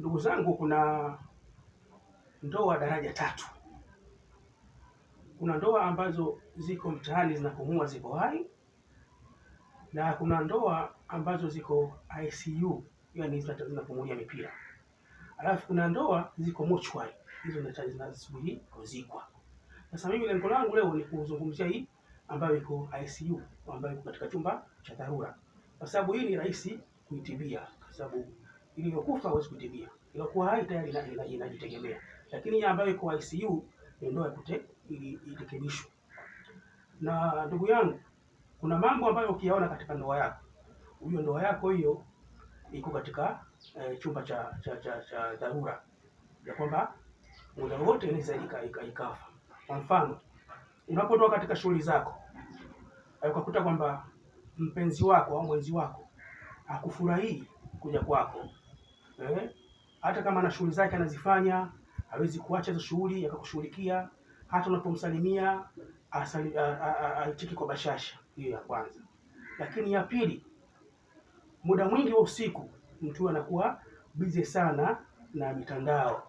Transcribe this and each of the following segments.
Ndugu zangu, kuna ndoa daraja tatu. Kuna ndoa ambazo ziko mtaani zinapumua, ziko hai, na kuna ndoa ambazo ziko ICU, yani zinapumulia mipira. Alafu kuna ndoa ziko mochwari, hizo zinasubiri kuzikwa. Sasa mimi lengo langu leo ni kuzungumzia hii ambayo iko ICU, ambayo iko katika chumba cha dharura, kwa sababu hii ni rahisi kuitibia, kwa sababu iliyokufa hawezi kuitibia, iliyokuwa hai tayari inajitegemea. Lakini hii ambayo iko ICU ni ndoa ili irekebishwe. Na ndugu yangu, kuna mambo ambayo ukiyaona katika ndoa yako, huyo ndoa yako hiyo iko katika chumba cha dharura, ya kwamba muda wote inaweza ikafa. Kwa mfano, unapotoka katika shughuli zako ukakuta kwamba mpenzi wako au mwenzi wako hakufurahii kuja kwako, hata kama ana shughuli zake anazifanya, hawezi kuacha hizo shughuli akakushughulikia. Hata unapomsalimia aitiki kwa bashasha. Hiyo ya kwanza. Lakini ya pili, muda mwingi wa usiku mtu anakuwa busy sana na mitandao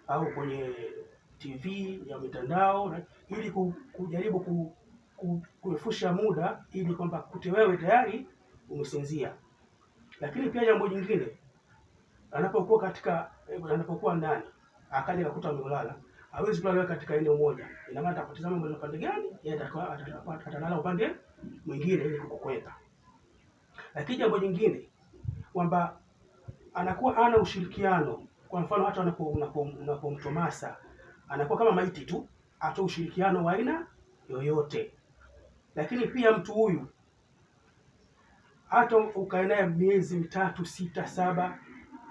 au kwenye TV ya mitandao, ili kujaribu kuefusha muda, ili kwamba kute wewe tayari umesinzia. Lakini pia jambo jingine, anapokuwa ndani akaja akakuta amelala, hawezi kulala katika eneo moja. Ina maana atakutazama mbele upande gani, yeye atalala upande mwingine ili kukukweka. Lakini jambo jingine kwamba anakuwa ana ushirikiano. Kwa mfano, hata unapomtomasa anakuwa kama maiti tu, hata ushirikiano wa aina yoyote. Lakini pia mtu huyu hata ukae naye miezi 3, 6, 7,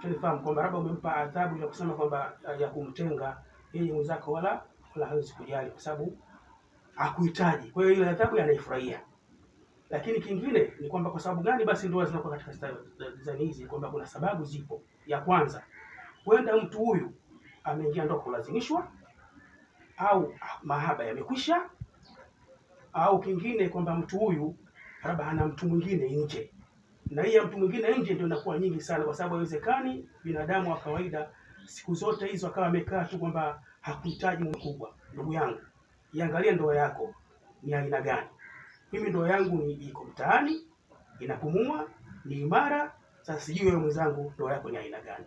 tunafahamu kwamba labda umempa adhabu ya kusema kwamba ya kumtenga yeye mwenzako, wala hawezi kujali kwa sababu hakuhitaji. Kwa hiyo ile adhabu anaifurahia. Lakini kingine ni kwamba kwa sababu gani basi ndoa zinakuwa katika design hizi, kwamba kuna sababu zipo. Ya kwanza, huenda mtu huyu ameingia ndoa kulazimishwa, au mahaba yamekwisha, au kingine kwamba mtu huyu labda ana mtu mwingine nje. Na hii mtu mwingine nje ndio inakuwa nyingi sana, kwa sababu haiwezekani binadamu wa kawaida siku zote hizo akawa amekaa tu kwamba hakuhitaji mkubwa. Ndugu yangu, iangalie ndoa yako ni aina gani. Mimi ndoa yangu iko mtaani, inapumua, ni imara. Sasa sijui wewe mwenzangu, ndoa yako ni aina gani?